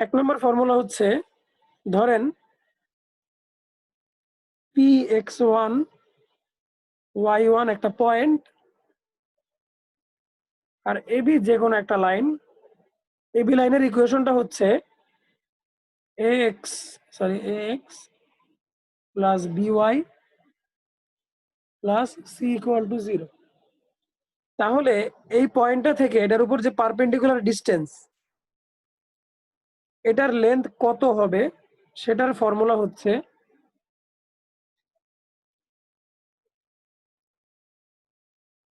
এক নম্বর ফর্মুলা হচ্ছে, ধরেন px1 y1 একটা পয়েন্ট আর এবি যে কোনো একটা লাইন। এবি লাইনের ইকুয়েশনটা হচ্ছে ax plus by plus c equal to 0। তাহলে এই পয়েন্টটা থেকে এটার উপর যে পারপেন্ডিকুলার ডিস্টেন্স, এটার লেন্থ কত হবে সেটার ফর্মুলা হচ্ছে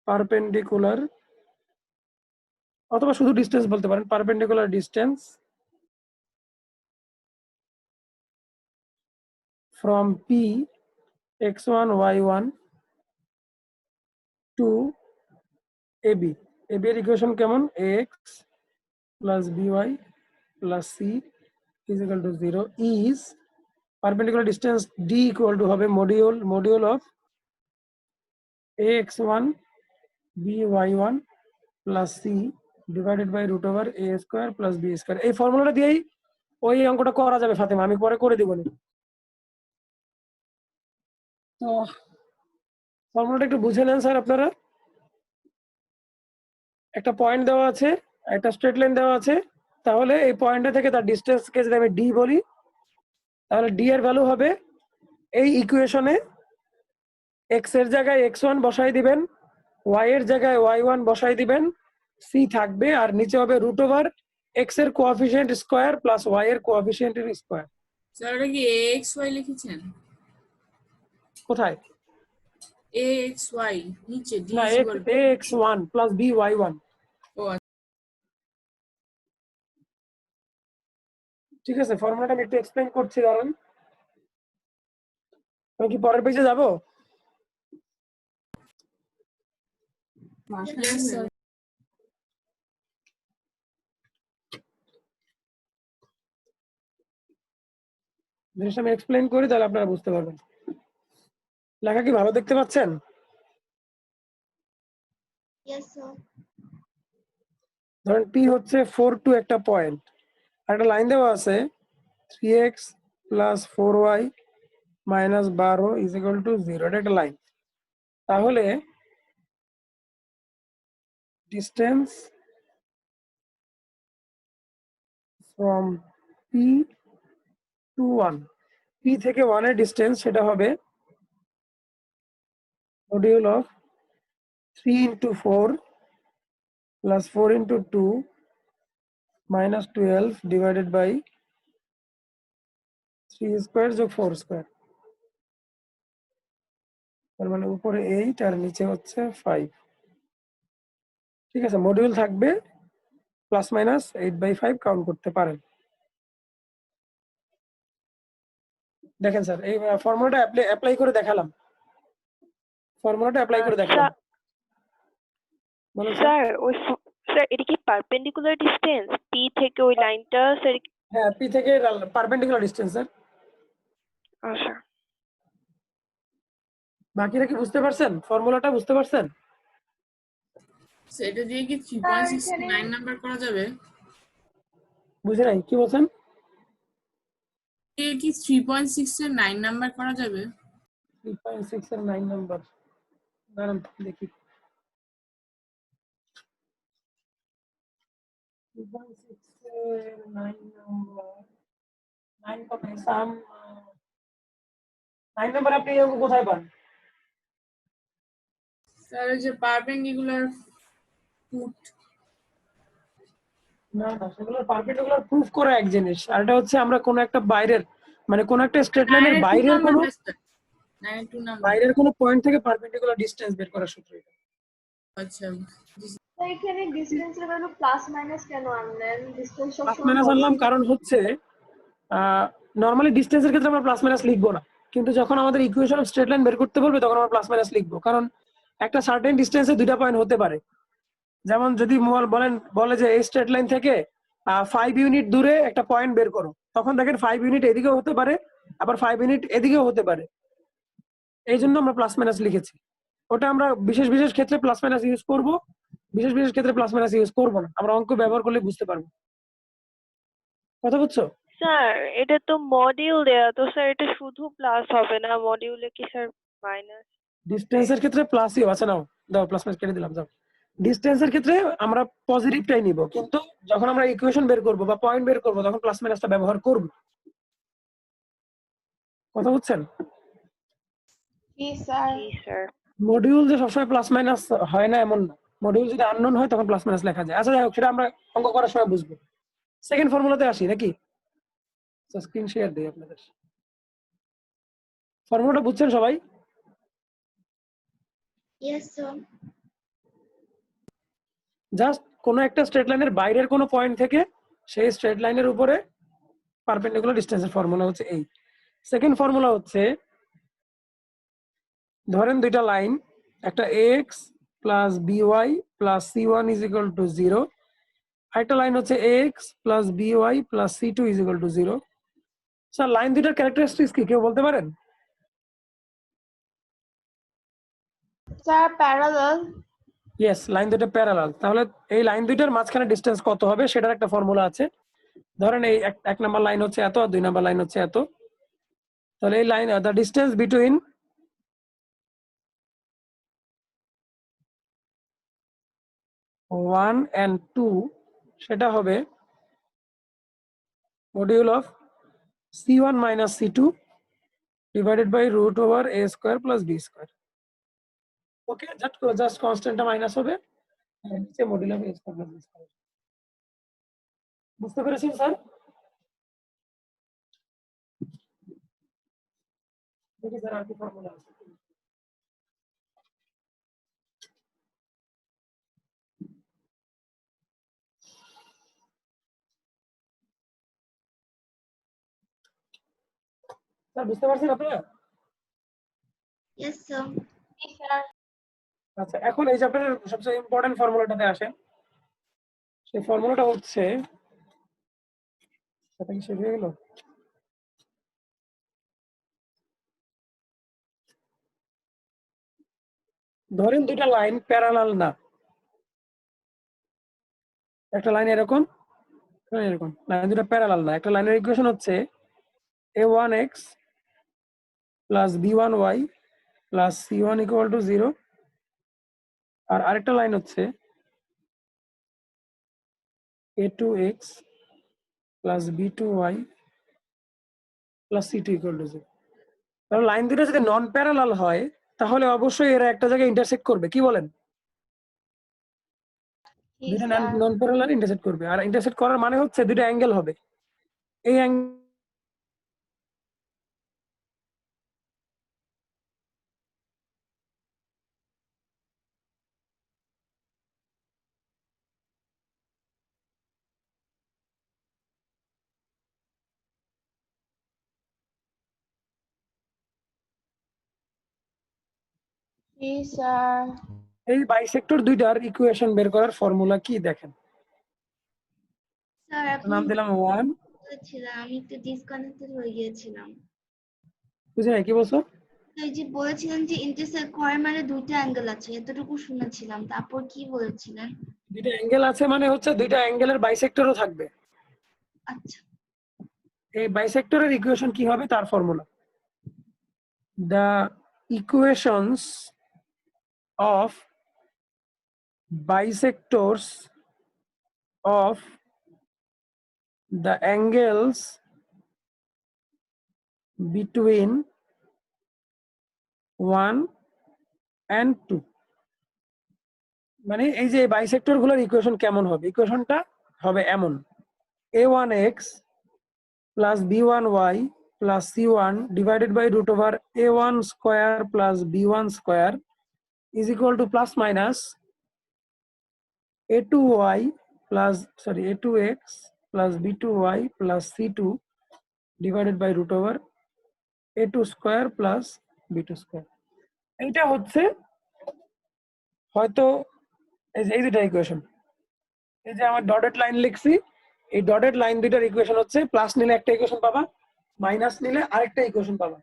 পারপেন্ডিকুলার, অথবা শুধু ডিস্টেন্স বলতে পারেন, perpendicular distance from P x1 y1 to AB. AB এর ইকুয়েশন কেমন? ax plus by plus c is equal to 0 is perpendicular distance d equal to হবে module of ax1 by1 plus c divided by root over a square plus b square. এই ফর্মুলাটা দিয়েই ওই অঙ্কটা করা যাবে ফাতেমা, আমি পরে করে দিব। তো ফর্মুলাটা একটু বুঝে নেন স্যার আপনারা। একটা পয়েন্ট দেওয়া আছে, একটা স্ট্রেট লাইন দেওয়া আছে, তাহলে এই পয়েন্টটা থেকে তার ডিস্টেন্সকে যদি আমি ডি বলি, তাহলে ডি এর ভ্যালু হবে এই ইকুয়েশনে এক্স এর জায়গায় x1 বসাই দিবেন, ওয়াই এর জায়গায় y1 বসাই দিবেন, সি থাকবে আর নিচে হবে রুট ওভার এক্স এর কোএফিসিয়েন্ট স্কয়ার প্লাস ওয়াই এর কোএফিসিয়েন্টের স্কয়ার। স্যার এটা কি ax y লিখেছেন? কোথায়? ax y নিচে d না, ax1 প্লাস by1। ও ঠিক আছে, ফর্মুলাটা আমি একটু এক্সপ্লেইন করছি, কারণ আমি কি পরের পেজে যাব? yes sir. জিনিসটা আমি এক্সপ্লেইন করি, তাহলে আপনারা বুঝতে পারবেন। লেখা কি ভালো দেখতে পাচ্ছেন? Yes, sir. ধরেন পি হচ্ছে 4 টু একটা পয়েন্ট, আর একটা লাইন দেওয়া আছে 3x plus 4y minus 12 is equal to 0। এটা একটা লাইন। তাহলে distance from P to 1, P থেকে 1 এর ডিস্টেন্স সেটা হবে module of 3 into 4 plus 4 into 2 minus 12 divided by 3 square যোগ 4 স্কোয়ার। তার মানে উপরে 8 আর নিচে হচ্ছে 5। ঠিক আছে, মডিউল থাকবে, প্লাস মাইনাস 8/5 কাউন্ট করতে পারেন। দেখেন স্যার, এই ফর্মুলাটা অ্যাপ্লাই করে দেখালাম, ফর্মুলাটা অ্যাপ্লাই করে দেখালাম। বলুন স্যার ওই স্যার এটা কি পারপেন্ডিকুলার ডিসটেন্স পি থেকে ওই লাইনটা স্যার? হ্যাঁ, পি থেকে পারপেন্ডিকুলার ডিসটেন্স স্যার। আচ্ছা, বাকিরা কি বুঝতে পারছেন? ফর্মুলাটা বুঝতে পারছেন? সেটা দিয়ে কি 3.69 নাম্বার করা যাবে? বুঝে নাই, কি বলছেন? দিয়ে কি 3.6 এর 9 নাম্বার করা যাবে? 3.6 এর 9 নাম্বার, দাঁড়ান দেখি। 3.6 এর 9 নাম্বার, 9 কত? সাম 9 নাম্বার আপনি এই অঙ্ক কোথায় পান? স্যার ওই যে পারপেন্ডিকুলার ফুট। না না, সেগুলো পারপেন্ডিকুলার প্রুফ করা এক জিনিস, আর এটা হচ্ছে আমরা কোন একটা বাইরের, মানে কোন একটা স্ট্রেট লাইনের বাইরের কোনো পয়েন্ট থেকে পারপেন্ডিকুলার ডিসটেন্স বের করার সূত্র এটা। আচ্ছা, তো এখানে ডিসটেন্সের ভ্যালু প্লাস মাইনাস কেন আনলেন? ডিসটেন্স প্লাস সবসময় মাইনাস আনলাম কারণ হচ্ছে নরমালি ডিসটেন্সের ক্ষেত্রে আমরা প্লাস মাইনাস লিখবো না, কিন্তু যখন আমাদের ইকুয়েশন অফ স্ট্রেট লাইন বের করতে বলবে তখন আমরা প্লাস মাইনাস লিখবো, কারণ একটা সার্টেন ডিসটেন্সে দুইটা পয়েন্ট হতে পারে। যেমন যদি বলে যে এই স্ট্রেট লাইন থেকে 5 ইউনিট দূরে একটা পয়েন্ট বের করো, তখন দেখেন 5 ইউনিট এদিকেও হতে পারে, আবার 5 ইউনিট এদিকেও হতে পারে। এই জন্য আমরা প্লাস মাইনাস লিখেছি। ওটা আমরা বিশেষ বিশেষ ক্ষেত্রে প্লাস মাইনাস ইউজ করব, বিশেষ বিশেষ ক্ষেত্রে প্লাস মাইনাস ইউজ করব না। আমরা অঙ্ক ব্যবহার করলে বুঝতে পারবো। কথা বুঝছো? স্যার এটা তো মডিউল দেয়া, তো স্যার এটা শুধু প্লাস হবে না, মডিউলে কি স্যার মাইনাস? ডিস্টেন্সের ক্ষেত্রে প্লাসই আছে, নাও দাও প্লাস মাইনাস কেটে দিলাম, যাও। ডিস্টেন্সের ক্ষেত্রে আমরা পজিটিভটাই নিব, কিন্তু যখন আমরা ইকুয়েশন বের করব বা পয়েন্ট বের করব তখন প্লাস মাইনাসটা ব্যবহার করব। কথা বুঝছেন? জি স্যার। জি স্যার। মডিউল যে সবসময় প্লাস মাইনাস হয় না এমন না, মডিউল যদি আননোন হয় তখন প্লাস মাইনাস লেখা যায়। আচ্ছা যাই হোক, সেটা আমরা অঙ্ক করার সময় বুঝবো। সেকেন্ড ফর্মুলাতে আসি নাকি? স্ক্রিন শেয়ার দিই আপনাদের। ফর্মুলাটা বুঝছেন সবাই? Yes sir. জাস্ট কোনো একটা স্ট্রেট লাইনের বাইরের কোনো পয়েন্ট থেকে সেই স্ট্রেট লাইনের উপরে পারপেন্ডিকুলার ডিসটেন্সের ফর্মুলা হচ্ছে এই। সেকেন্ড ফর্মুলা হচ্ছে, ধরেন দুইটা লাইন, একটা X plus B Y plus C one is equal to zero, আরেকটা লাইন হচ্ছে X plus B Y plus C two is equal to zero. Sir line দুইটার ক্যারেক্টারিস্টিক্স কি কেউ বলতে পারেন? Sir parallel. ইয়েস, লাইন দুটো প্যারালাল। তাহলে এই লাইন দুইটার মাঝখানে ডিসটেন্স কত হবে সেটার একটা ফর্মুলা আছে। ধরেন এই এক নাম্বার লাইন হচ্ছে এত আর দুই নাম্বার লাইন হচ্ছে এত। তাহলে এই line the distance between one and two, সেটা হবে module of c1 minus c2 divided by root over a square plus b square. Okay, just কনস্ট্যান্টটা minus হবে আর নিচে module of a square plus b square। বুঝতে পেরেছেন sir? দেখি sir আর কি formula আছে। Sir বুঝতে পারছেন আপনারা? Yes sir. জি স্যার। আচ্ছা, এখন এই চ্যাপ্টারের সবচেয়ে ইম্পর্টেন্ট ফর্মুলাটাতে আসেন। সেই ফর্মুলাটা হচ্ছে, সেটা কি শেষ হয়ে গেল? ধরেন দুইটা লাইন প্যারালাল না, একটা লাইন এরকম, একটা লাইন এরকম, লাইন দুটো প্যারালাল না। একটা লাইনের ইকুয়েশন হচ্ছে a1x plus b1y plus c1 equal to zero, আর আরেকটা লাইন হচ্ছে a2x plus b2y plus c2 equal to zero. তাহলে লাইন দুটো যদি নন প্যারালাল হয় তাহলে অবশ্যই এরা একটা জায়গায় ইন্টারসেক্ট করবে, কি বলেন? জি দুইটা স্যার। নন প্যারালাল ইন্টারসেক্ট করবে, আর ইন্টারসেক্ট করার মানে হচ্ছে দুইটা অ্যাঙ্গেল হবে। এই জি স্যার। এই বাইসেক্টর দুইটার ইকুয়েশন বের করার ফর্মুলা কি দেখেন। স্যার আপনি নাম দিলাম ওয়ান। বলেছিলাম, আমি একটু ডিসকানেক্টেড হয়ে গিয়েছিলাম। বুঝি নাই, কি বলছো? এই যে বলেছিলেন যে ইন্টারসেক্ট করে মানে দুইটা অ্যাঙ্গেল আছে, এতটুকু শুনেছিলাম, তারপর কি বলেছিলেন? দুইটা অ্যাঙ্গেল আছে মানে হচ্ছে দুইটা অ্যাঙ্গেলের বাইসেক্টরও থাকবে। আচ্ছা। এই বাইসেক্টরের ইকুয়েশন কি হবে তার formula, the equations of bisectors of the angles between 1 and 2। মানে এই যে বাইসেক্টর গুলোর ইকুয়েশন কেমন হবে, ইকুয়েশনটা হবে এমন, a1x plus b1y plus c1 divided by root over a1 square plus b1 square is equal to plus minus a2y plus a2x plus b2y plus c2 divided by root over a2 square plus b2 square. এইটা হচ্ছে হয়তো এই দুটা equation, এই যে আমার dotted line লিখছি, এই ডটেড লাইন দুইটার ইকুয়েশন হচ্ছে প্লাস নিলে একটা ইকুয়েশন পাবা, মাইনাস নিলে আরেকটা ইকুয়েশন পাবা।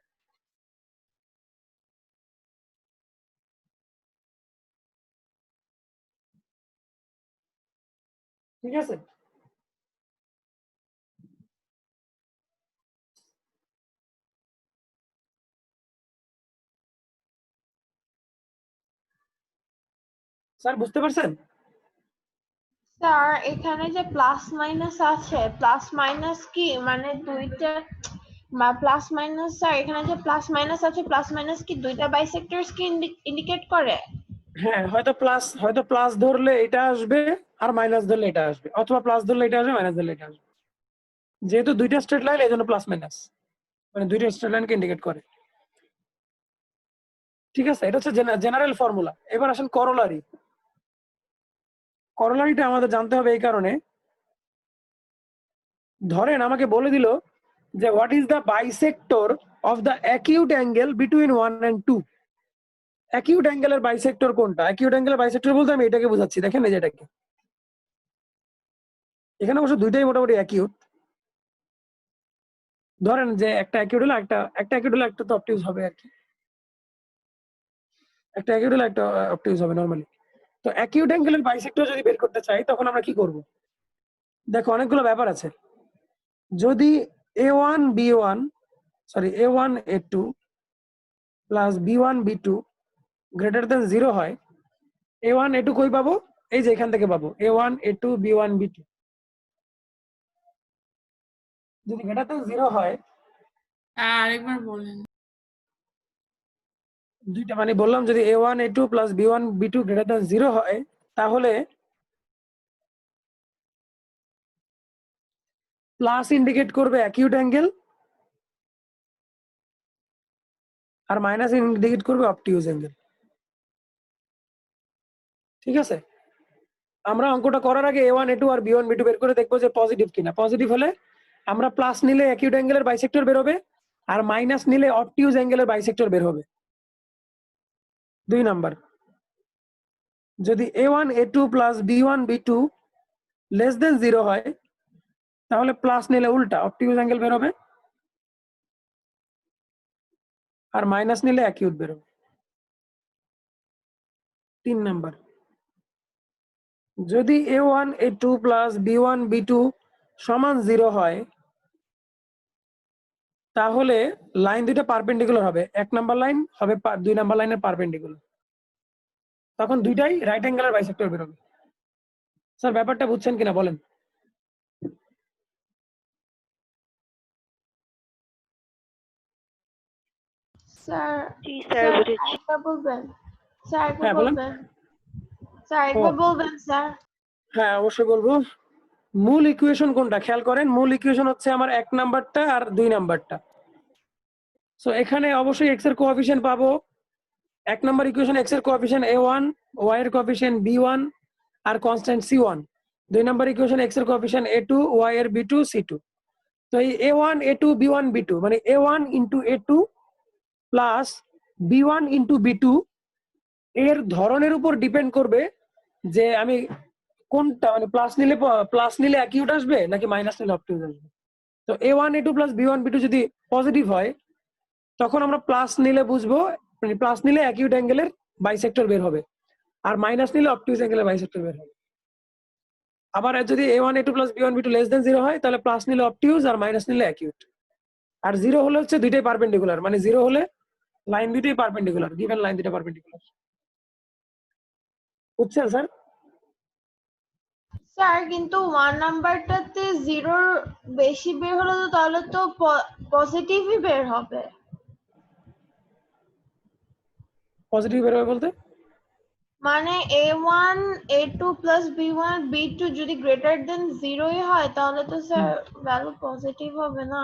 ঠিক আছে? স্যার বুঝতে পারছেন? স্যার এখানে যে প্লাস মাইনাস আছে, প্লাস মাইনাস কি মানে দুইটা প্লাস মাইনাস, স্যার এখানে যে প্লাস মাইনাস আছে, প্লাস মাইনাস কি দুইটা বাইসেক্টরস কি ইন্ডিকেট করে? হ্যাঁ, হয়তো প্লাস ধরলে এটা আসবে আর মাইনাস ধরলে এটা আসবে, অথবা প্লাস ধরলে এটা আসবে, মাইনাস ধরলে এটা আসবে। যেহেতু দুইটা স্ট্রেট লাইন, এই জন্য প্লাস মাইনাস মানে দুইটা স্ট্রেট লাইনকে ইন্ডিকেট করে। ঠিক আছে, এটা হচ্ছে জেনারেল ফর্মুলা। এবার আসেন করোলারি। করোলারিটা আমাদের জানতে হবে এই কারণে, ধরেন আমাকে বলে দিল যে what is the bisector of the acute angle between 1 and 2। Acute অ্যাঙ্গেলের বাইসেক্টর কোনটা? অ্যাকিউট অ্যাঙ্গেলের বাইসেক্টর বলতে আমি এটাকে বোঝাচ্ছি, দেখেন এই যে এটাকে। এখানে অবশ্য দুইটাই মোটামুটি অ্যাকিউট। ধরেন যে একটা অ্যাকিউট হলো, একটা অ্যাকিউট হলো, একটা তো অবটিউজ হবে আর কি। একটা অ্যাকিউট হলো, একটা অবটিউজ হবে নরমালি। তো অ্যাকিউট অ্যাঙ্গেলের বাইসেক্টর যদি বের করতে চাই তখন আমরা কি করব? দেখো অনেকগুলো ব্যাপার আছে। যদি a1 b1 sorry a1 a2 plus b1 b2 greater than 0 হয়, a1 a2 কই পাবো? এই যে এখান থেকে পাবো a1 a2 b1 b2। যদি গ্রেটার দেন 0 হয়, আরেকবার বলেন। দুইটা মানে বললাম যদি a1 a2 plus b1 b2 greater than 0 হয়, তাহলে প্লাস ইন্ডিকেট করবে অ্যাকিউট অ্যাঙ্গেল আর মাইনাস ইন্ডিকেট করবে অবটিউজ অ্যাঙ্গেল। ঠিক আছে, আমরা অঙ্কটা করার আগে a1 a2 আর b1 b2 বের করে দেখবো যে পজিটিভ কিনা। পজিটিভ হলে আমরা প্লাস নিলে অ্যাকিউট অ্যাঙ্গেলের বাইসেক্টর বের হবে, আর মাইনাস নিলে অবটিউজ অ্যাঙ্গেলের বাইসেক্টর বের হবে। 2 নাম্বার, যদি a1 a2 plus b1 b2 less than 0 হয়, তাহলে প্লাস নিলে উল্টা অবটিউজ অ্যাঙ্গেল বের হবে, আর মাইনাস নিলে অ্যাকিউট বের হবে। 3 নাম্বার, যদি a1 a2 plus b1 b2 সমান 0 হয়, তাহলে লাইন দুইটা পারপেন্ডিকুলার হবে। 1 নাম্বার লাইন হবে 2 নাম্বার লাইনের পারপেন্ডিকুলার, তখন দুইটাই রাইট অ্যাঙ্গেলের বাইসেক্টর বের হবে। স্যার ব্যাপারটা বুঝছেন কিনা বলেন? স্যার জি স্যার, স্যার বুঝেছি। একবার বলবেন, স্যার একবার হ্যাঁ বলেন। বলবেন, স্যার একবার বলবেন স্যার। হ্যাঁ অবশ্যই বলবো। মূল ইকুয়েশন কোনটা খেয়াল করেন, মূল ইকুয়েশন হচ্ছে আমার 1 নাম্বারটা আর 2 নাম্বারটা। সো এখানে অবশ্যই x এর কোএফিসিয়েন্ট পাবো। 1 নাম্বার ইকুয়েশন x এর কোএফিসিয়েন্ট a1, y এর কোএফিসিয়েন্ট b1 আর constant c1। 2 number equation x এর কোএফিসিয়েন্ট a2, y এর b2 c2। তো এই a1 a2 b1 b2 মানে a1 into a2 plus b1 into b2 এর ধরনের উপর ডিপেন্ড করবে যে আমি কোনটা মানে প্লাস নিলে অ্যাকিউট আসবে নাকি মাইনাস নিলে অবটিউজ আসবে। তো a1 a2 plus b1 b2 যদি পজিটিভ হয়, তখন আমরা প্লাস নিলে বুঝবো মানে প্লাস নিলে অ্যাকিউট অ্যাঙ্গেলের বাইসেক্টর বের হবে, আর মাইনাস নিলে অবটিউজ অ্যাঙ্গেলের বাইসেক্টর বের হবে। আবার যদি a1 a2 plus b1 b2 less than 0 হয়, তাহলে প্লাস নিলে অবটিউজ আর মাইনাস নিলে অ্যাকিউট। আর 0 হলে হচ্ছে দুইটাই পারপেন্ডিকুলার, মানে 0 হলে লাইন দুইটাই পারপেন্ডিকুলার, গিভেন লাইন দুইটা পারপেন্ডিকুলার। বুঝছেন স্যার? স্যার কিন্তু 1 নাম্বারটাতে 0 বেশি বের হলে তো তাহলে তো পজিটিভই বের হবে। পজিটিভ বের হবে বলতে মানে a1 a2 plus b1 b2 যদি গ্রেটার দেন 0 হয় তাহলে তো স্যার ভ্যালু পজিটিভ হবে না?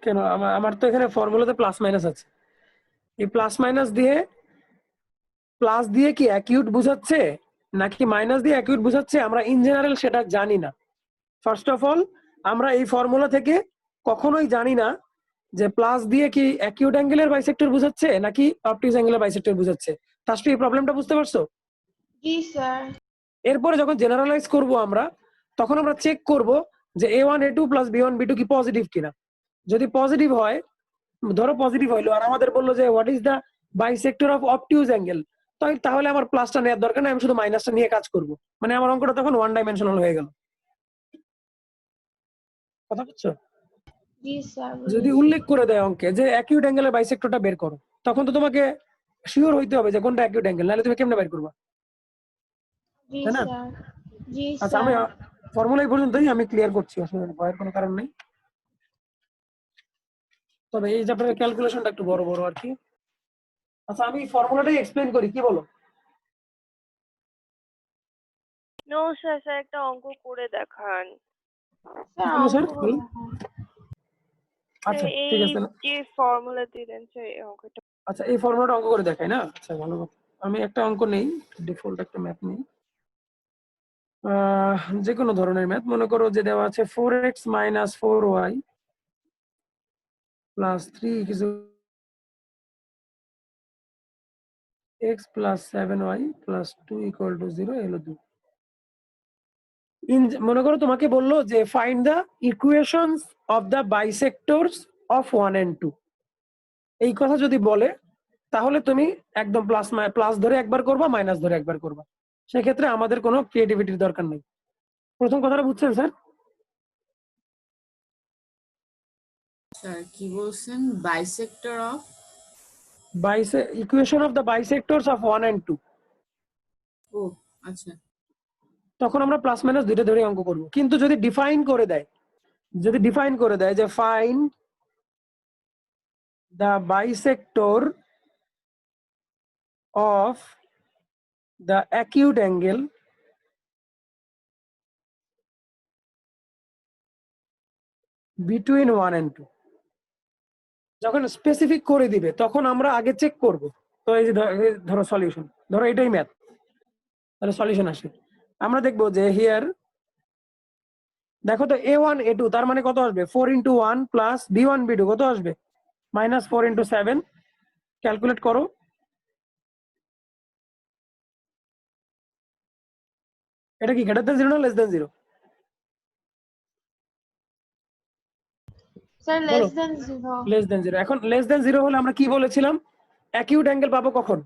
কেন? আমার তো এখানে ফর্মুলাতে প্লাস মাইনাস আছে। এই প্লাস দিয়ে কি অ্যাকিউট বোঝাচ্ছে নাকি মাইনাস দিয়ে অ্যাকিউট বোঝাচ্ছে আমরা ইন জেনারেল সেটা জানি না। ফার্স্ট অফ অল আমরা এই ফর্মুলা থেকে কখনোই জানি না যে প্লাস দিয়ে কি অ্যাকিউট অ্যাঙ্গেলের বাইসেক্টর বোঝাচ্ছে নাকি অবটিউজ অ্যাঙ্গেলের বাইসেক্টর বোঝাচ্ছে। ফার্স্টে এই প্রবলেমটা বুঝতে পারছো? জি স্যার। এরপরে যখন জেনারেলাইজ করব আমরা, তখন আমরা চেক করব যে a1 a2 plus b1 b2 কি পজিটিভ কিনা। যদি পজিটিভ হয়, ধরো পজিটিভ হইলো আর আমাদের বললো যে what is the bisector of obtuse angle, তাহলে আমার প্লাসটা নেওয়ার দরকার নেই, আমি শুধু মাইনাসটা নিয়ে কাজ করব। মানে আমার অঙ্কটা তখন 1 ডাইমেনশনাল হয়ে গেল। কথা বুঝছো? জি স্যার যদি উল্লেখ করে দেয় অঙ্কে যে অ্যাকিউট অ্যাঙ্গেলের বাইসেক্টরটা বের করো, তখন তো তোমাকে শিওর হইতে হবে যে কোনটা অ্যাকিউট অ্যাঙ্গেল, নাহলে তুমি কেমনে বের করবা? জি তাই না? স্যার। জি আচ্ছা, আমি স্যার। ফর্মুলা এই পর্যন্তই আমি ক্লিয়ার করছি, আসলে ভয়ের কোনো কারণ নেই। তবে এই যে আপনার ক্যালকুলেশনটা একটু বড় বড় আর কি। আচ্ছা, আমি ফর্মুলাটাই এক্সপ্লেন করি, কি বলো? নো স্যার, স্যার একটা অঙ্ক করে দেখান। স্যার বলো স্যার, অঙ্কগুলো বলো। দেখান। আচ্ছা, এই ঠিক আছে। যে ফর্মুলা দিলেন স্যার, এই অঙ্কটা। আচ্ছা, এই ফর্মুলাটা অঙ্ক করে দেখাই না? আচ্ছা, ভালো কথা। আমি একটা অঙ্ক নেই, ডিফল্ট একটা ম্যাথ নেই, যে কোনো ধরনের ম্যাথ। মনে করো যে দেওয়া আছে 4x minus 4y plus 3 x plus 7y plus 2 equal to 0 এলো 2। মনে করো তোমাকে বললো যে find the equations of the bisectors of 1 and 2। এই কথা যদি বলে তাহলে তুমি একদম প্লাস ধরে একবার করবা, মাইনাস ধরে একবার করবা। সেক্ষেত্রে আমাদের কোনো ক্রিয়েটিভিটির দরকার নেই। প্রথম কথাটা বুঝছেন স্যার? স্যার কি বলছেন? Bisector of equation of the bisectors of 1 and 2। ও আচ্ছা। তখন আমরা প্লাস মাইনাস দুইটা ধরে অঙ্ক করব। কিন্তু যদি ডিফাইন করে দেয় যে find the bisector of the acute angle between 1 and 2, যখন স্পেসিফিক করে দিবে তখন আমরা আগে চেক করব। তো এই যে ধরো সলিউশন, ধরো এটাই ম্যাথ, তাহলে সলিউশন আসে। আমরা দেখবো যে হিয়ার দেখো তো a1 a2 তার মানে কত আসবে? 4 into 1 plus b1 b2 কত আসবে? -4 into 7। ক্যালকুলেট করো। এটা কি গ্রেটার দেন 0 না লেস দেন 0? স্যার বলো। Less than 0। Less than 0। এখন লেস দেন 0 হলে আমরা কি বলেছিলাম? অ্যাকিউট অ্যাঙ্গেল পাবো কখন?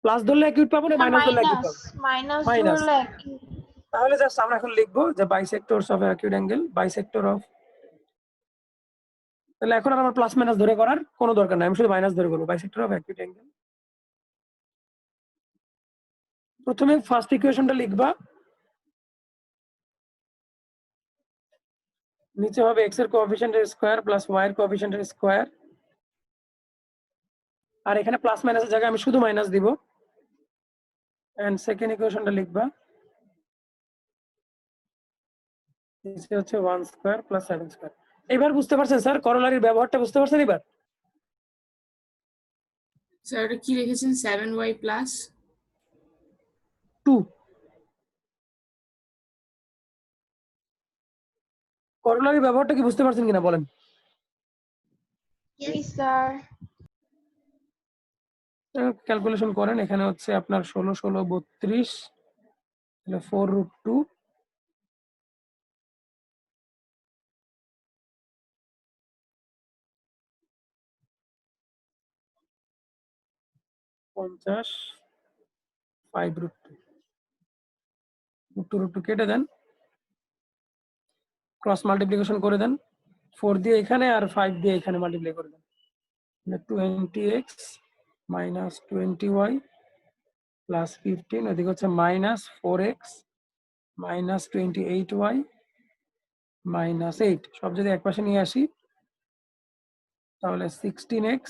প্লাস ধরলে অ্যাকিউট পাবো না মাইনাস ধরলে অ্যাকিউট মাইনাস পাবো? Minus minus. ধরলে কি? তাহলে জাস্ট আমরা এখন লিখবো যে bisectors of acute angle, bisector of. তাহলে এখন আর আমার প্লাস মাইনাস ধরে করার কোনো দরকার নাই, আমি শুধু মাইনাস ধরে করবো। Bisector of acute angle. প্রথমে ফার্স্ট ইকুয়েশনটা লিখবা, নিচে হবে x এর কোএফিসিয়েন্টের স্কয়ার প্লাস y এর কোএফিসিয়েন্টের স্কয়ার, আর এখানে প্লাস মাইনাসের জায়গায় আমি শুধু মাইনাস দিব। এন্ড সেকেন্ড ইকুয়েশনটা লিখবা, নিচে হচ্ছে 1 স্কয়ার প্লাস 7 স্কয়ার। এবার বুঝতে পারছেন স্যার করোলারির ব্যবহারটা বুঝতে পারছেন এবার? স্যার এটা কি লিখেছেন? 7y plus 2। করোলারির ব্যবহারটা কি বুঝতে পারছেন কিনা বলেন? জি Yes. স্যার। ক্যালকুলেশন করেন। এখানে হচ্ছে আপনার 16 16 32, তাহলে 4√2 50 5√2 √2 কেটে দেন, ক্রস মাল্টিপ্লিকেশন করে দেন। 4 দিয়ে এখানে আর 5 দিয়ে এখানে মাল্টিপ্লাই করে দেন। 20x minus 20y plus 15, ওদিকে হচ্ছে minus 4x minus 28y minus 8। সব যদি এক পাশে নিয়ে আসি তাহলে 16x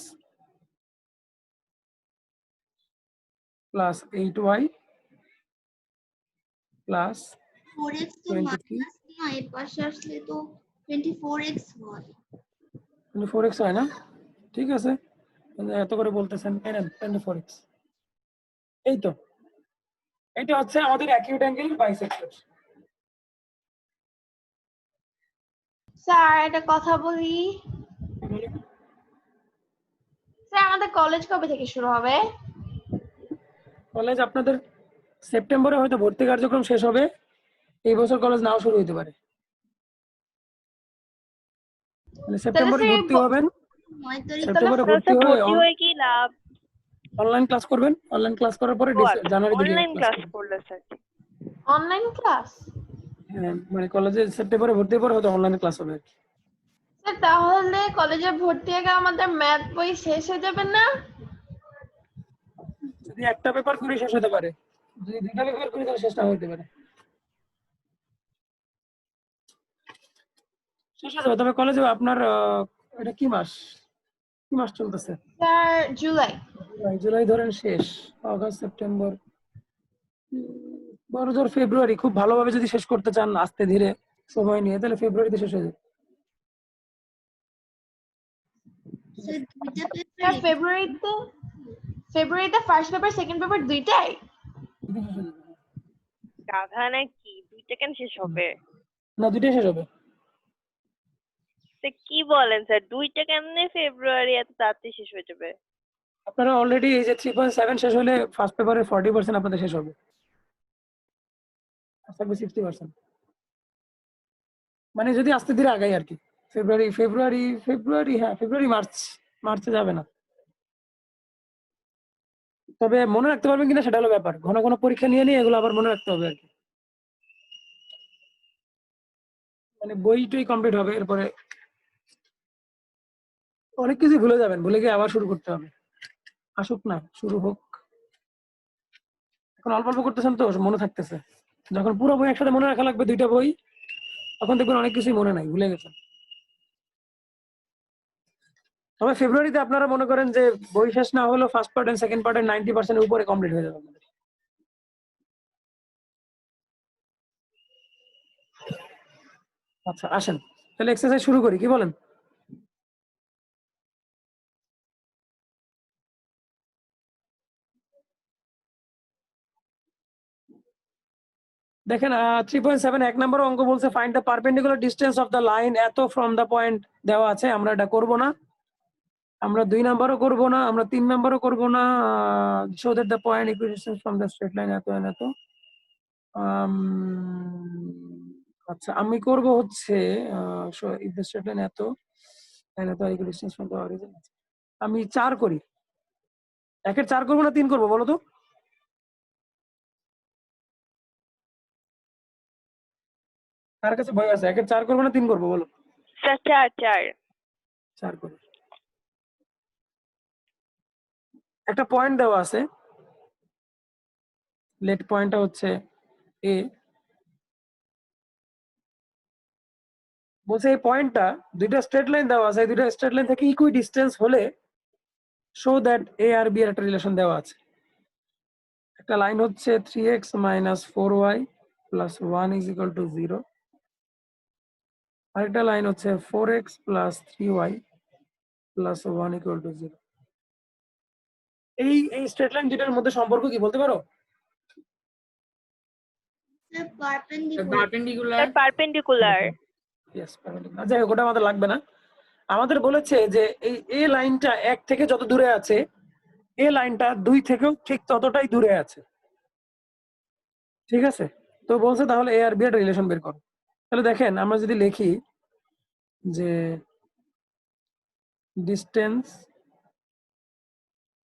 plus 8y plus 4x তো 23 মাইনাস না, এর পাশে আসলে তো 24x হয়। 24x হয় না? ঠিক আছে, এত করে বলতেছেন, 24x। এই তো, এটা হচ্ছে আমাদের অ্যাকিউট অ্যাঙ্গেল বাইসেক্টর। স্যার একটা কথা বলি। স্যার আমাদের কলেজ কবে থেকে শুরু হবে? কলেজ আপনাদের সেপ্টেম্বরে হয়তো ভর্তি কার্যক্রম শেষ হবে, এই বছর কলেজ নাও শুরু হতে পারে। মানে তাহলে সেপ্টেম্বরে স্যার ভর্তি হবেন, 9 তারিখ সেপ্টেম্বরে স্যার ভর্তি হয়ে ভর্তি হয়ে কি লাভ? অনলাইন ক্লাস করবেন। অনলাইন ক্লাস করার পরে জানুয়ারির দিকে অনলাইন ক্লাস ক্লাস করবেন। করলে স্যার? Online class? হ্যাঁ, মানে কলেজে সেপ্টেম্বরে ভর্তি হওয়ার পরে হয়তো অনলাইনে ক্লাস হবে আর কি। স্যার তাহলে কলেজে ভর্তি আগে আমাদের ম্যাথ বই শেষ হয়ে যাবে না? যদি একটা পেপার করে শেষ হতে পারে, যদি দুইটা পেপার করি তাহলে শেষ না হইতে পারে, শেষ হয়ে যাবে। তবে কলেজে আপনার এটা কি মাস, কি মাস চলতেছে? স্যার জুলাই। জুলাই ধরেন শেষ, আগস্ট সেপ্টেম্বর, বড় জোর ফেব্রুয়ারি। খুব ভালোভাবে যদি শেষ করতে চান আস্তে ধীরে সময় নিয়ে, তাহলে ফেব্রুয়ারিতে শেষ হয়ে যাবে। স্যার দুইটা স্যার পেপার ফেব্রুয়ারিতে ফার্স্ট পেপার সেকেন্ড পেপার দুইটাই? গাধা নাকি, দুইটা কেন শেষ হবে? না, দুইটাই শেষ হবে। তো কি বলেন স্যার, দুইটা কেমনে ফেব্রুয়ারি এত তাড়াতাড়ি শেষ হয়ে যাবে? আপনারা অলরেডি এই যে 3.7 শেষ হলে ফার্স্ট পেপারের 40% আপনাদের শেষ হবে, আর থাকবে 60%। মানে যদি আস্তে ধীরে আগাই আর কি। ফেব্রুয়ারি হ্যাঁ, মার্চে যাবে না। তবে মনে রাখতে পারবেন কিনা সেটা হলো ব্যাপার। ঘন ঘন পরীক্ষা নিয়ে নিয়ে এগুলো আবার মনে রাখতে হবে আর কি। মানে বইটাই কমপ্লিট হবে, এরপরে অনেক কিছু ভুলে যাবেন, ভুলে গিয়ে আবার শুরু করতে হবে। আসুক না, শুরু হোক। এখন অল্প অল্প করতেছেন তো মনে থাকতেছে। যখন পুরো বই একসাথে মনে রাখা লাগবে, দুইটা বই, তখন দেখবেন অনেক কিছুই মনে নাই, ভুলে গেছেন। তবে ফেব্রুয়ারিতে আপনারা মনে করেন যে বই শেষ না হলেও ফার্স্ট পার্ট এন্ড সেকেন্ড পার্টের 90% উপরে কমপ্লিট হয়ে যাবে আপনাদের। আচ্ছা আসেন তাহলে এক্সারসাইজ শুরু করি, কি বলেন? দেখেন 3.7 এক নম্বর অঙ্ক বলছে find the perpendicular distance of the line এত ফ্রম দ্য পয়েন্ট দেওয়া আছে। আমরা এটা করব না, আমরা 2 নাম্বারও করব না, আমরা 3 নাম্বারও করব না। Show that the point equidistance from the straight line এত এত। আচ্ছা আমি করব হচ্ছে ইফ দ্য স্ট্রেট লাইন এত এত ইকুইডিস্টেন্স ফ্রম দ্য অরিজিন। আমি 4 করি, একের 4 করবো না 3 করবো বলো তো? কার কাছে ভয় আছে? একের 4 করবো না 3 করবো বলো? স্যার চার চার। 4 করি। একটা পয়েন্ট দেওয়া আছে, লেট পয়েন্টটা হচ্ছে এ। বলছে এই পয়েন্টটা দুইটা স্ট্রেট লাইন দেওয়া আছে, এই দুইটা স্ট্রেট লাইন থেকে ইকুই ডিস্টেন্স হলে শো দ্যাট এ আর বি এর একটা রিলেশন দেওয়া আছে। একটা লাইন হচ্ছে 3x - 4y + 1 = 0, আরেকটা লাইন হচ্ছে 4x + 3y + 1 = 0। এই স্ট্রেট লাইন দুইটার মধ্যে সম্পর্ক কি বলতে পারো? Sir perpendicular. Perpendicular. Sir perpendicular. Yes, perpendicular. যাই হোক, ওটা আমাদের লাগবে না। আমাদের বলেছে যে এই এ লাইনটা 1 থেকে যত দূরে আছে, এ লাইনটা 2 থেকেও ঠিক ততটাই দূরে আছে, ঠিক আছে? তো বলছে তাহলে এ আর বি এর রিলেশন বের করো। তাহলে দেখেন আমরা যদি লিখি যে ডিস্টেন্স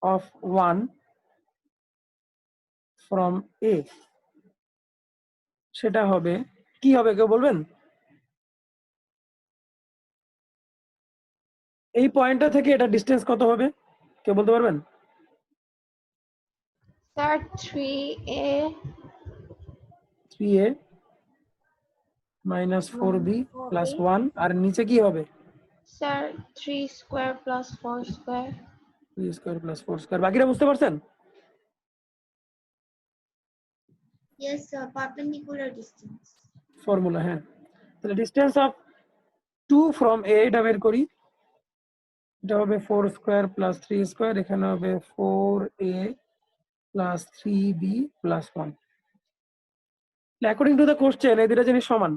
অফ 1 ফ্রম এ, সেটা হবে কি হবে কেউ বলবেন? এই পয়েন্টটা থেকে এটা ডিস্টেন্স কত হবে কেউ বলতে পারবেন? স্যার 3a 3a - 4b + 1, আর নিচে কি হবে? Sir 3 square plus 4 square. 3 square + 4 square. বাকিটা বুঝতে পারছেন? Yes sir, perpendicular distance formula, হ্যাঁ। তাহলে ডিস্টেন্স অফ 2 ফ্রম এ এটা বের করি। এটা হবে 4 স্কয়ার + 3 স্কয়ার, এখানে হবে 4a + 3b + 1। According to the question এই দুটো জিনিস সমান।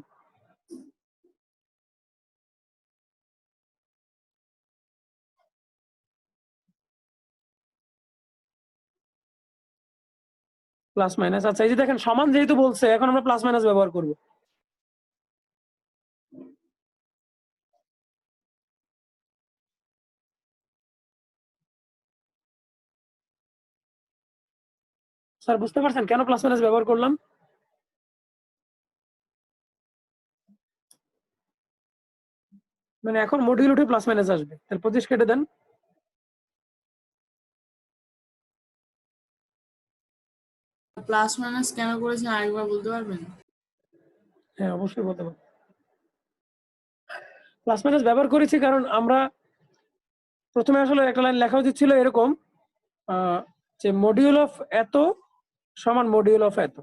Plus minus. আচ্ছা এই যে দেখেন সমান যেহেতু বলছে, এখন আমরা প্লাস মাইনাস ব্যবহার করব। স্যার বুঝতে পারছেন কেন প্লাস মাইনাস ব্যবহার করলাম? মানে এখন মডিউল উঠে প্লাস মাইনাস আসবে, তাহলে 25 কেটে দেন। প্লাস মাইনাস কেন করেছেন আরেকবার বলতে পারবেন? হ্যাঁ, অবশ্যই বলতে পারবো। প্লাস মাইনাস ব্যবহার করেছি কারণ আমরা প্রথমে আসলে একটা লাইন লেখা উচিত ছিল এরকম যে মডিউল অফ এত সমান মডিউল অফ এত।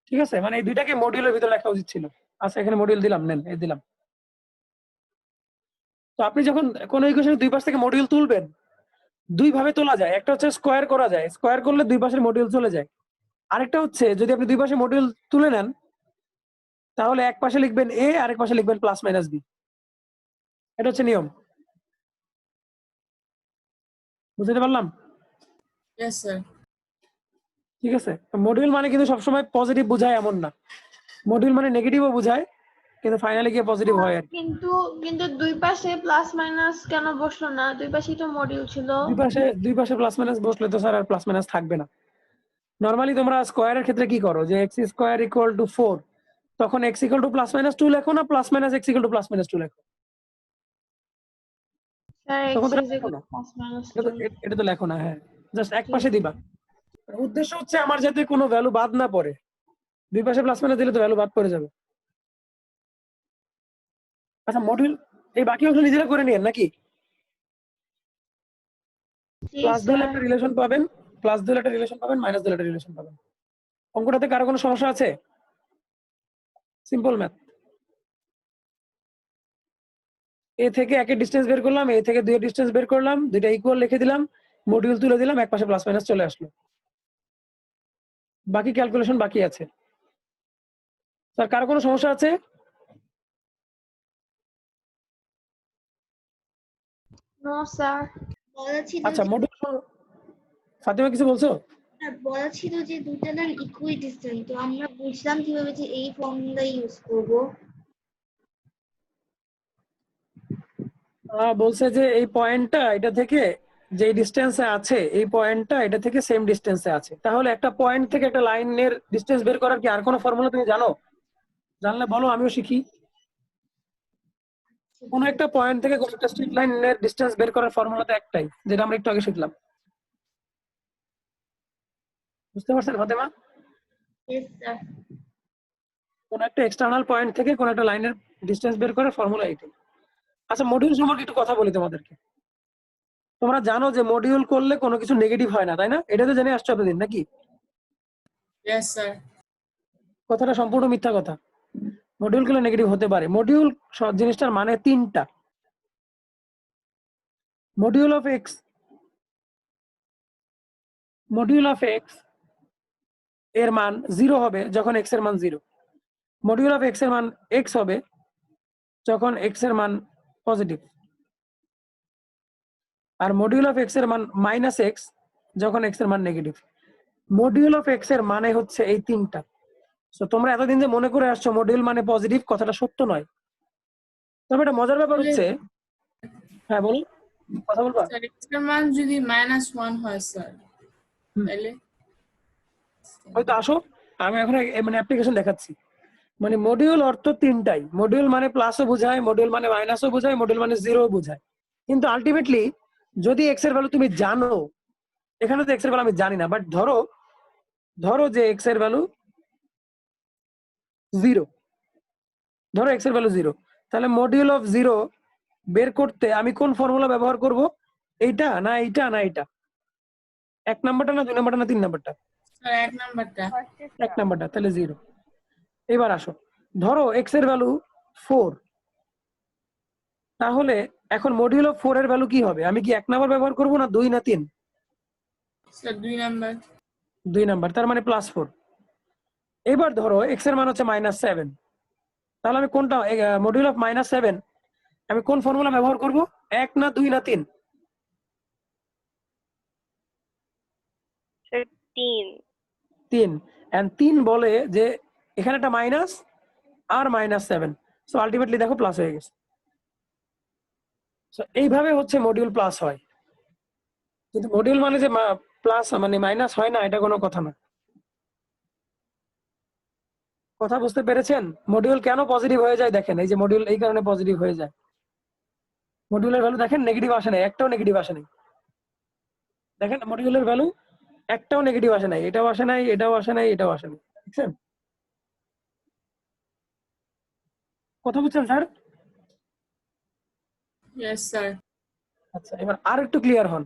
ঠিক আছে, মানে এই দুইটাকে মডিউলের ভিতরে লেখা উচিত ছিল। আচ্ছা, এখানে মডিউল দিলাম, নেন এই দিলাম। তো আপনি যখন কোন ইকুয়েশনের দুই পাশ থেকে মডিউল তুলবেন, দুই ভাবে তোলা যায়। একটা হচ্ছে স্কোয়ার করা যায়, স্কোয়ার করলে দুই পাশের মডিউল চলে যায়। আরেকটা হচ্ছে যদি আপনি দুই পাশে মডিউল তুলে নেন তাহলে এক পাশে লিখবেন এ, আরেক পাশে লিখবেন প্লাস মাইনাস বি। এটা হচ্ছে নিয়ম। বুঝতে পারলাম? Yes sir. ঠিক আছে, মডিউল মানে কিন্তু সবসময় পজিটিভ বোঝায় এমন না, মডিউল মানে নেগেটিভও বোঝায়, কিন্তু ফাইনালি গিয়ে পজিটিভ হয় আর কি। কিন্তু কিন্তু দুই পাশে প্লাস মাইনাস কেন বসলো না? দুই পাশেই তো মডিউল ছিল। দুই পাশে প্লাস মাইনাস বসলে তো স্যার আর প্লাস মাইনাস থাকবে না। নরমালি তোমরা স্কোয়ারের ক্ষেত্রে কি করো যে এক্স স্কোয়ার ইকুয়াল টু 4, তখন x equal to plus minus 2 লেখো না plus minus x equal to plus minus 2 লেখো? স্যার তখন এক্স তো ইজ লেখো ইকুয়াল না, টু প্লাস মাইনাস এটা তো লেখো না। হ্যাঁ, জাস্ট এক পাশে দিবা। উদ্দেশ্য হচ্ছে আমার যাতে কোনো ভ্যালু বাদ না পড়ে। দুই পাশে প্লাস মাইনাস দিলে তো ভ্যালু বাদ পড়ে যাবে। আচ্ছা, মডিউল এই বাকি অংশ নিজেরা করে নিয়েন নাকি? প্লাস দিলে একটা রিলেশন পাবেন, প্লাস দিলে একটা রিলেশন পাবেন, মাইনাস দিলে একটা রিলেশন পাবেন। অঙ্কটাতে কারো কোনো সমস্যা আছে? Simple math. এ থেকে একের ডিস্টেন্স বের করলাম, এ থেকে 2 এর ডিস্টেন্স বের করলাম, দুইটা ইকুয়াল লিখে দিলাম, মডিউল তুলে দিলাম, এক পাশে প্লাস মাইনাস চলে আসলো। বাকি ক্যালকুলেশন বাকি আছে। স্যার কারো কোনো সমস্যা আছে? No sir. বলা ছিল আচ্ছা, যে মডিউল ফাতিমা কিছু বলছো? বলা ছিল যে দুইটা লাইন ইকুই ডিস্টেন্স, তো আমরা বুঝলাম কিভাবে যে এই ফর্মুলা ইউজ করব? বলছে যে এই পয়েন্টটা এটা থেকে যে ডিস্টেন্সে আছে, এই পয়েন্টটা এটা থেকে সেম ডিস্টেন্সে আছে। তাহলে একটা পয়েন্ট থেকে একটা লাইনের ডিস্টেন্স বের করার কি আর কোনো ফর্মুলা তুমি জানো? জানলে বলো, আমিও শিখি। কোন একটা পয়েন্ট থেকে কোন একটা স্ট্রেট লাইনের ডিস্টেন্স বের করার ফর্মুলা তো একটাই, যেটা আমরা একটু আগে শিখলাম। বুঝতে পারছেন ফাতেমা? Yes sir. কোন একটা এক্সটার্নাল পয়েন্ট থেকে কোন একটা লাইনের ডিস্টেন্স বের করার ফর্মুলা এইটাই। আচ্ছা, মডিউল সম্পর্কে একটু কথা বলি তোমাদেরকে। তোমরা জানো যে মডিউল করলে কোনো কিছু নেগেটিভ হয় না, তাই না? এটা তো জেনে আসছো এতদিন নাকি? Yes sir. কথাটা সম্পূর্ণ মিথ্যা কথা। মডিউল গুলো নেগেটিভ হতে পারে। মডিউল জিনিসটার মানে তিনটা। Module of x, module of X এর মান 0 হবে যখন এক্স এর মান 0। মডিউল অফ এক্স এর মান এক্স হবে যখন এক্স এর মান পজিটিভ। আর মডিউল অফ এক্স এর মান মাইনাস এক্স যখন এক্স এর মান নেগেটিভ। মডিউল অফ এক্স এর মানে হচ্ছে এই তিনটা। তো তোমরা এতদিন যে মনে করে আসছো মডিউল মানে পজিটিভ, কথাটা সত্য নয়। তবে এটা মজার ব্যাপার হচ্ছে, হ্যাঁ বলো, কথা বলবা? স্যার এক্স এর মান যদি -1 হয় স্যার, তাহলে হয়তো আসো, আমি এখন মানে অ্যাপ্লিকেশন দেখাচ্ছি। মানে মডিউল অর্থ তিনটাই। মডিউল মানে প্লাসও বোঝায়, মডিউল মানে মাইনাসও বোঝায়, মডিউল মানে জিরো বোঝায়। কিন্তু আলটিমেটলি যদি এক্স এর ভ্যালু তুমি জানো, এখানে তো এক্স এর ভ্যালু আমি জানি না, বাট ধরো যে এক্স এর ভ্যালু 0, ধরো এক্স এর ভ্যালু 0, তাহলে মডিউল অফ 0 বের করতে আমি কোন ফর্মুলা ব্যবহার করব? এইটা না এইটা না এইটা? 1 নাম্বারটা না 2 নাম্বারটা না 3 নাম্বারটা? স্যার 1 নাম্বারটা। 1 নাম্বারটা, তাহলে 0। এবার আসো, ধরো এক্স এর ভ্যালু 4, তাহলে এখন মডিউল অফ 4 এর ভ্যালু কি হবে? আমি কি 1 নাম্বার ব্যবহার করব না 2 না 3? Sir 2 number. 2 নাম্বার, তার মানে +4। এবার ধরো এক্স এর মান হচ্ছে -7, তাহলে আমি কোনটা মডিউল অফ -7 আমি কোন ফর্মুলা ব্যবহার করব? 1 না 2 না 3? 3। 3। 3 বলে যে এখানে একটা মাইনাস আর -7, সো আলটিমেটলি দেখো প্লাস হয়ে গেছে। সো এইভাবে হচ্ছে মডিউল প্লাস হয়। কিন্তু মডিউল মানে যে প্লাস মানে মাইনাস হয় না, এটা কোনো কথা না। কথা বুঝতে পেরেছেন? মডিউল কেন পজিটিভ হয়ে যায় দেখেন, এই যে মডিউল এই কারণে পজিটিভ হয়ে যায়। মডিউলের ভ্যালু দেখেন নেগেটিভ আসে না, একটাও নেগেটিভ আসে না। দেখেন মডিউলের ভ্যালু একটাও নেগেটিভ আসে নাই, এটাও আসে নাই, এটাও আসে নাই, এটাও আসে নাই। বুঝছেন? কথা বুঝছেন স্যার? Yes sir. আচ্ছা, এবার আর একটু ক্লিয়ার হন।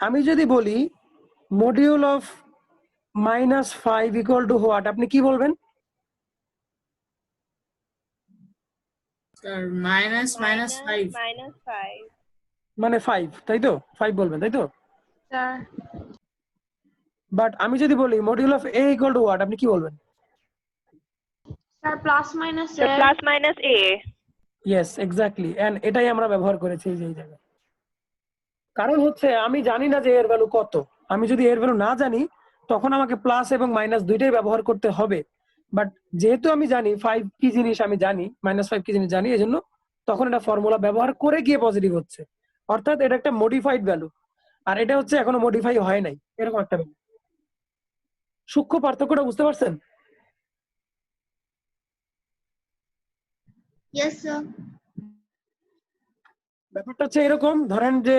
আমি যদি বলি module of -5 equal to what, আপনি কি বলবেন? Sir minus minus five. -5 মানে 5, তাই তো? 5 বলবেন, তাই তো? স্যার বাট আমি যদি বলি module of a equal to what, আপনি কি বলবেন? Sir plus minus sir +-a yes, exactly. And এটাই আমরা ব্যবহার করেছি এই জায়গায়। কারণ হচ্ছে আমি জানি না যে এর ভ্যালু কত। আমি যদি এর ভ্যালু না জানি তখন আমাকে প্লাস এবং মাইনাস দুইটাই ব্যবহার করতে হবে। বাট যেহেতু আমি জানি 5 কি জিনিস, আমি জানি -5 কি জিনিস জানি, এজন্য তখন এটা ফর্মুলা ব্যবহার করে গিয়ে পজিটিভ হচ্ছে। অর্থাৎ এটা একটা মডিফাইড ভ্যালু, আর এটা হচ্ছে এখনো মডিফাই হয় নাই, এরকম একটা ভ্যালু। সূক্ষ্ম পার্থক্যটা বুঝতে পারছেন? Yes sir. ব্যাপারটা হচ্ছে এরকম, ধরেন যে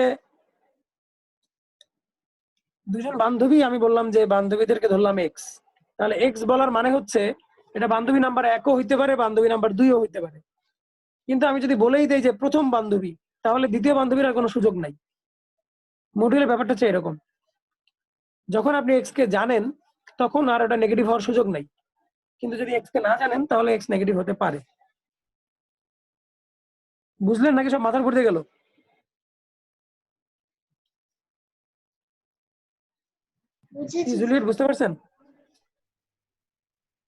দুজন বান্ধবী, আমি বললাম যে বান্ধবীদেরকে ধরলাম এক্স, তাহলে এক্স বলার মানে হচ্ছে এটা বান্ধবী নাম্বার 1ও হইতে পারে, বান্ধবী নাম্বার 2ও হইতে পারে। কিন্তু আমি যদি বলেই দেই যে প্রথম বান্ধবী, তাহলে দ্বিতীয় বান্ধবীর আর কোনো সুযোগ নাই। মডিউলের ব্যাপারটা হচ্ছে এরকম, যখন আপনি এক্স কে জানেন তখন আর ওটা নেগেটিভ হওয়ার সুযোগ নাই, কিন্তু যদি এক্স কে না জানেন তাহলে এক্স নেগেটিভ হতে পারে। বুঝলেন নাকি সব মাথার উপর দিয়ে গেল? বুঝেছি জুলিয়েট, বুঝতে পারছেন?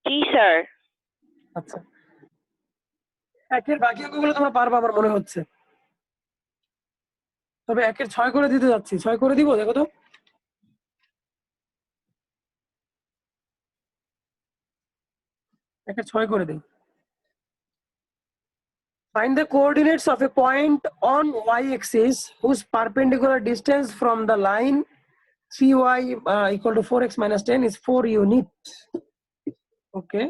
জি স্যার। আচ্ছা, একের বাকি অঙ্কগুলো তোমরা পারবা আমার মনে হচ্ছে, তবে একের 6 করে দিতে যাচ্ছি। 6 করে দিব, দেখো তো। একের 6 করে দিই। Find the coordinates of a point on y-axis whose perpendicular distance from the line 3y equal to 4x minus 10 is 4 unit. Okay,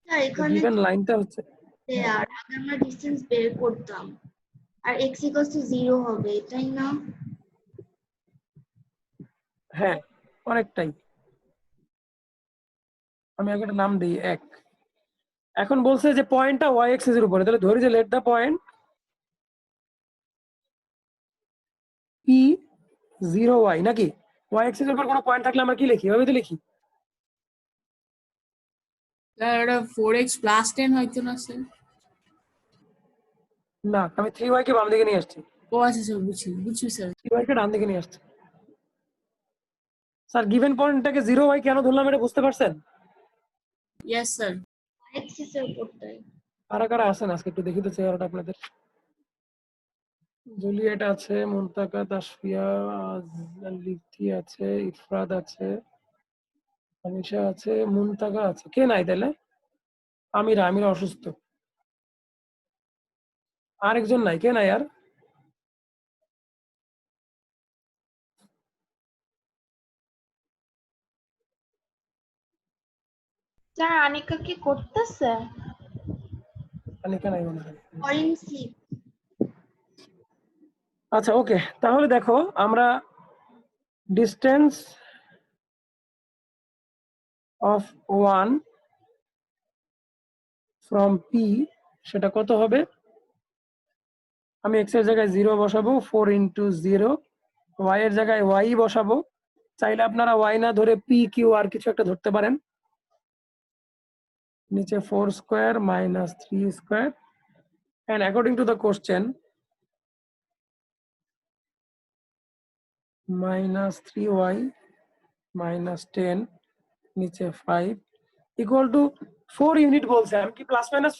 sir the এখানে given লাইনটা হচ্ছে, আর আগে আমরা ডিসটেন্স বের করতাম আর x ইকুয়ালস টু 0 হবে, তাই না? হ্যাঁ অনেকটাই। আমি আগে একটা নাম দিই 1। এখন বলছে যে পয়েন্টটা y-axis এর উপরে, তাহলে ধরি যে লেট দা পয়েন্ট p0y, নাকি y-axis এর উপর কোনো পয়েন্ট থাকলে আমরা কি লিখি? এভাবে তো লিখি। স্যার এটা 4x প্লাস 10 হয়তো না স্যার? না, আমি 3y কে বাম দিকে নিয়ে আসছি, ও আচ্ছা স্যার, বুঝছি স্যার। 3y কে ডান দিকে নিয়ে আসছি। স্যার গিভেন পয়েন্টটাকে 0y কেন ধরলাম এটা বুঝতে পারছেন? Yes sir. এক্সিস এর উপরটাই। কারা কারা আছেন আজকে একটু দেখি তো চেহারাটা আপনাদের। জুলিয়েট আছে, মুনতাকা, তাসফিয়া, লিফতি আছে, ইফরাদ আছে, আনিশা আছে, মুনতাকা আছে। কে নাই তাহলে? আমিরা। আমিরা অসুস্থ। আরেকজন নাই, কে নাই আর? স্যার আনিকা কি করতেছে? আনিকা নাই মনে হয়। Foreign slip. আচ্ছা ওকে, তাহলে দেখো আমরা ডিস্টেন্স অফ 1 ফ্রম পি সেটা কত হবে? আমি এক্স এর জায়গায় 0 বসাবো, 4 ইন্টু 0। ওয়াই এর জায়গায় ওয়াই বসাবো। চাইলে আপনারা ওয়াই না ধরে পি কিউ আর কিছু একটা ধরতে পারেন। নিচে 4 square minus 3 square, and according to the question -3y minus 10 নিচে 5 equal to 4 ইউনিট বলছে। আমি কি প্লাস মাইনাস